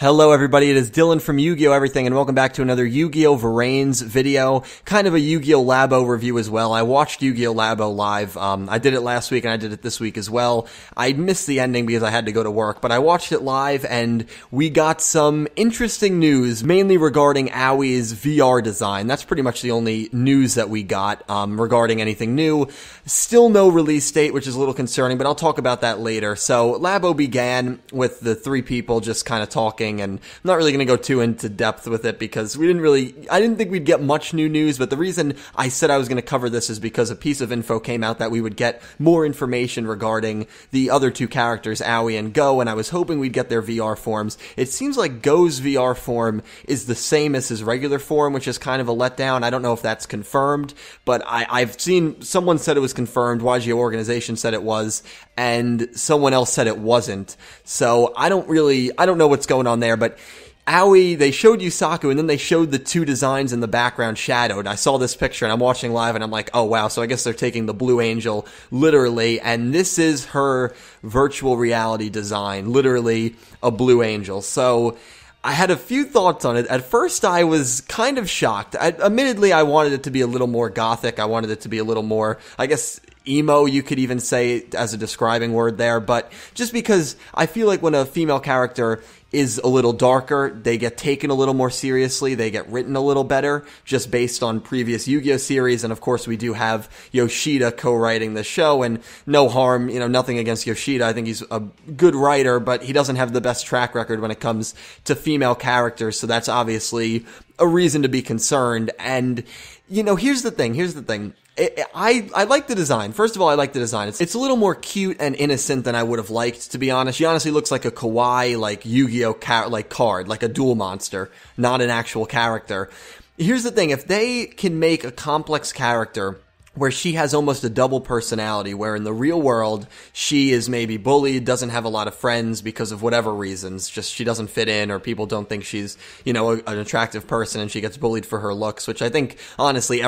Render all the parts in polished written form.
Hello everybody, it is Dylan from Yu-Gi-Oh! Everything, and welcome back to another Yu-Gi-Oh! VRains video, kind of a Yu-Gi-Oh! LABO review as well. I watched Yu-Gi-Oh! LABO live. I did it last week and I did it this week as well. I missed the ending because I had to go to work, but I watched it live and we got some interesting news, mainly regarding Aoi's VR design. That's pretty much the only news that we got regarding anything new. Still no release date, which is a little concerning, but I'll talk about that later. So, LABO began with the three people just kind of talking, and I'm not really going to go too into depth with it because I didn't think we'd get much new news, but the reason I said I was going to cover this is because a piece of info came out that we would get more information regarding the other two characters, Aoi and Go, and I was hoping we'd get their VR forms. It seems like Go's VR form is the same as his regular form, which is kind of a letdown. I don't know if that's confirmed, but I've seen someone said it was confirmed, YGO Organization said it was, and someone else said it wasn't. So I don't know what's going on there, but Aoi, they showed Yusaku, and then they showed the two designs in the background shadowed. I saw this picture, and I'm watching live, and I'm like, oh wow, so I guess they're taking the Blue Angel literally, and this is her virtual reality design, literally a Blue Angel. So I had a few thoughts on it. At first, I was kind of shocked. Admittedly, I wanted it to be a little more gothic. I wanted it to be a little more, I guess, emo, you could even say as a describing word there, but just because I feel like when a female character is a little darker, they get taken a little more seriously, they get written a little better, just based on previous Yu-Gi-Oh! Series, and of course we do have Yoshida co-writing the show, and no harm, nothing against Yoshida, I think he's a good writer, but he doesn't have the best track record when it comes to female characters, so that's obviously a reason to be concerned, and, here's the thing, I like the design. First of all, I like the design. It's a little more cute and innocent than I would have liked, to be honest. She honestly looks like a kawaii, like Yu-Gi-Oh! Card, like a duel monster, not an actual character. Here's the thing, if they can make a complex character where she has almost a double personality, where in the real world, she is maybe bullied, doesn't have a lot of friends because of whatever reasons, just she doesn't fit in, or people don't think she's, an attractive person, and she gets bullied for her looks, which I think, honestly,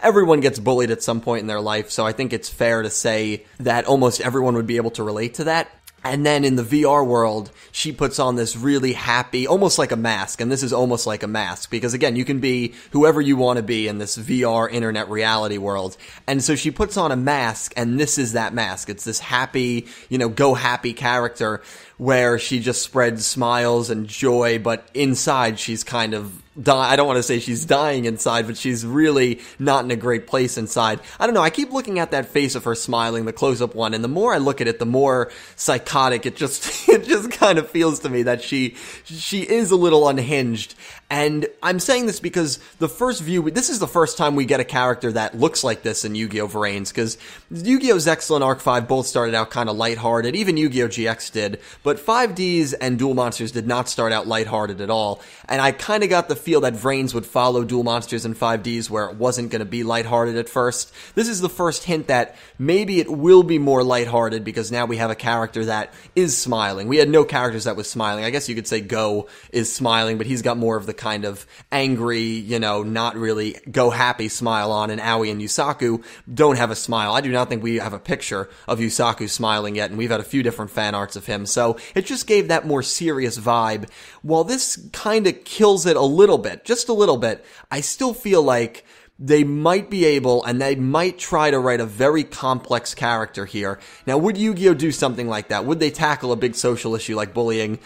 everyone gets bullied at some point in their life, so I think it's fair to say that almost everyone would be able to relate to that. And then in the VR world, she puts on this really happy, almost like a mask, and this is almost like a mask, because again, you can be whoever you want to be in this VR internet reality world, and so she puts on a mask, and this is that mask. It's this happy, go happy character, where she just spreads smiles and joy, but inside she's kind of I don't want to say she's dying inside, but she's really not in a great place inside. I don't know, I keep looking at that face of her smiling, the close-up one, and the more I look at it, the more psychotic it just kind of feels to me that she is a little unhinged. And I'm saying this because this is the first time we get a character that looks like this in Yu-Gi-Oh! VRains, because Yu-Gi-Oh! Zexal and Arc 5 both started out kind of lighthearted, even Yu-Gi-Oh! GX did, but 5Ds and Duel Monsters did not start out lighthearted at all, and I kind of got the feel that VRains would follow Duel Monsters and 5Ds where it wasn't going to be lighthearted at first. This is the first hint that maybe it will be more lighthearted because now we have a character that is smiling. We had no characters that was smiling. I guess you could say Go is smiling, but he's got more of the kind of angry, not really go happy smile on, and Aoi and Yusaku don't have a smile. I do not think we have a picture of Yusaku smiling yet, and we've had a few different fan arts of him, so it just gave that more serious vibe. While this kind of kills it a little bit, just a little bit, I still feel like they might be able, and they might try to write a very complex character here. Now, would Yu-Gi-Oh! Do something like that? Would they tackle a big social issue like bullying,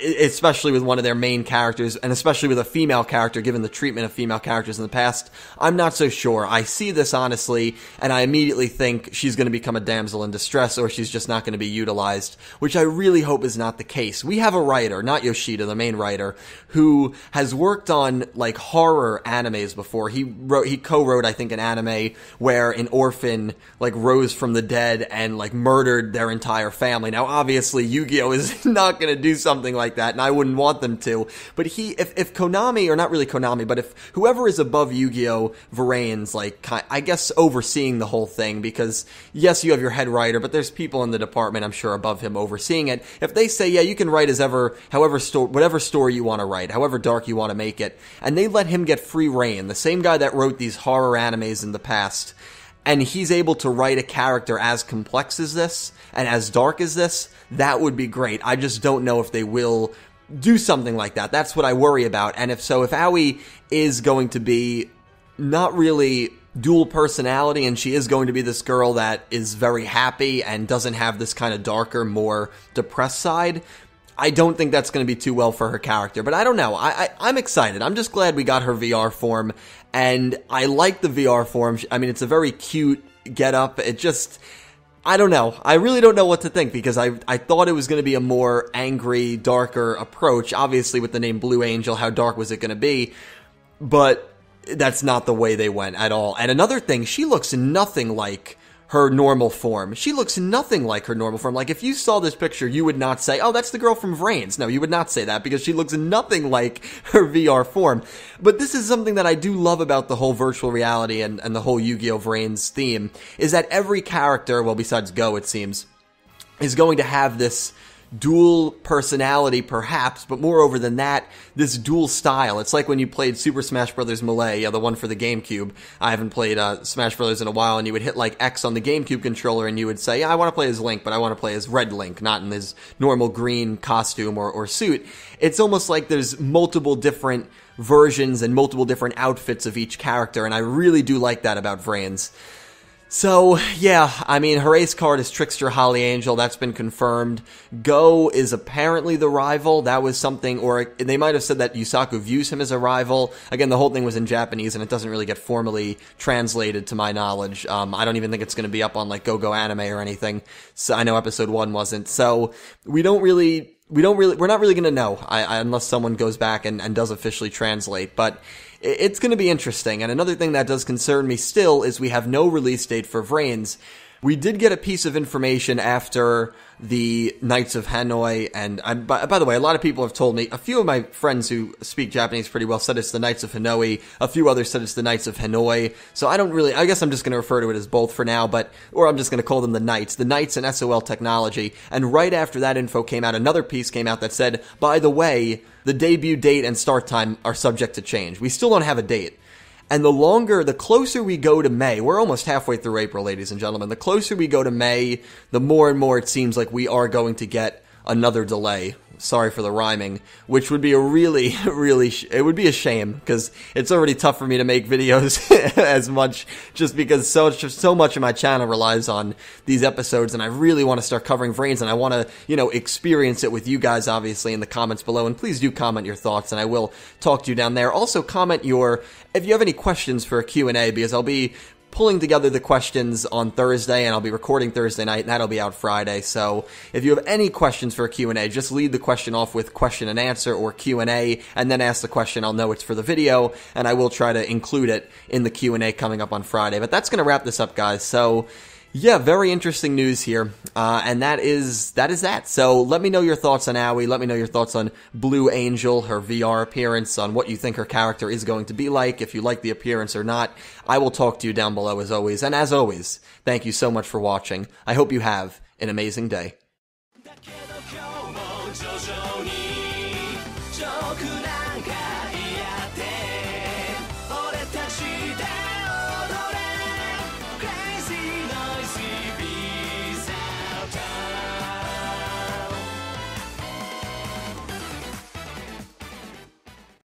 especially with one of their main characters, and especially with a female character, given the treatment of female characters in the past? I'm not so sure. I see this, honestly, and I immediately think she's going to become a damsel in distress, or she's just not going to be utilized, which I really hope is not the case. We have a writer, not Yoshida, the main writer, who has worked on, horror animes before. He co-wrote, I think, an anime where an orphan, rose from the dead and, murdered their entire family. Now, obviously, Yu-Gi-Oh! Is not going to do something like that, and I wouldn't want them to, but if Konami, or not really Konami, but if whoever is above Yu-Gi-Oh! VRains, I guess overseeing the whole thing, because yes, you have your head writer, but there's people in the department, I'm sure, above him overseeing it. If they say, yeah, you can write whatever story you want to write, however dark you want to make it, and they let him get free reign, the same guy that wrote these horror animes in the past, and he's able to write a character as complex as this, and as dark as this, that would be great. I just don't know if they will do something like that. That's what I worry about. And if so, if Aoi is going to be not really dual personality, and she is going to be this girl that is very happy and doesn't have this kind of darker, more depressed side, I don't think that's going to be too well for her character. But I don't know. I'm excited. I'm just glad we got her VR form, and I like the VR form. I mean, it's a very cute getup. It just, I don't know. I really don't know what to think, because I thought it was going to be a more angry, darker approach. Obviously, with the name Blue Angel, how dark was it going to be? But that's not the way they went at all. And another thing, she looks nothing like her normal form. She looks nothing like her normal form. Like, if you saw this picture, you would not say, oh, that's the girl from VRains. No, you would not say that, because she looks nothing like her VR form. But this is something that I do love about the whole virtual reality and the whole Yu-Gi-Oh! VRains theme, is that every character, well, besides Go, it seems, is going to have this dual personality, perhaps, but moreover than that, this dual style. It's like when you played Super Smash Bros. Melee, the one for the GameCube. I haven't played Smash Bros. In a while, and you would hit like X on the GameCube controller, and you would say, yeah, I want to play as Link, but I want to play as Red Link, not in his normal green costume or suit. It's almost like there's multiple different versions and multiple different outfits of each character, and I really do like that about VRains. So, yeah, I mean, her ace card is Trickster Holly Angel. That's been confirmed. Go is apparently the rival. That was something, or they might have said that Yusaku views him as a rival. Again, the whole thing was in Japanese, and it doesn't really get formally translated to my knowledge. I don't even think it's going to be up on, like, Go Anime or anything. So I know episode 1 wasn't. So we're not really going to know unless someone goes back and does officially translate. But it's going to be interesting. And another thing that does concern me still is we have no release date for VRains. We did get a piece of information after the Knights of Hanoi, and by the way, a lot of people have told me, a few of my friends who speak Japanese pretty well said it's the Knights of Hanoi, a few others said it's the Knights of Hanoi, so I guess I'm just going to refer to it as both for now, or I'm just going to call them the Knights and SOL Technology. And right after that info came out, another piece came out that said, by the way, the debut date and start time are subject to change. We still don't have a date. And the closer we go to May, we're almost halfway through April, ladies and gentlemen, the closer we go to May, the more and more it seems like we are going to get another delay. Sorry for the rhyming, which would be it would be a shame, because it's already tough for me to make videos as much, just because so much of my channel relies on these episodes, and I really want to start covering VRains, and I want to, experience it with you guys, obviously, in the comments below, and please do comment your thoughts, and I will talk to you down there. Also, comment if you have any questions for a Q&A, because I'll be pulling together the questions on Thursday, and I'll be recording Thursday night, and that'll be out Friday. So if you have any questions for a Q&A, just lead the question off with question and answer or Q&A, and then ask the question. I'll know it's for the video, and I will try to include it in the Q&A coming up on Friday. But that's going to wrap this up, guys. So yeah, very interesting news here, and that is that. So let me know your thoughts on Aoi, let me know your thoughts on Blue Angel, her VR appearance, on what you think her character is going to be like, if you like the appearance or not. I will talk to you down below as always, and as always, thank you so much for watching. I hope you have an amazing day.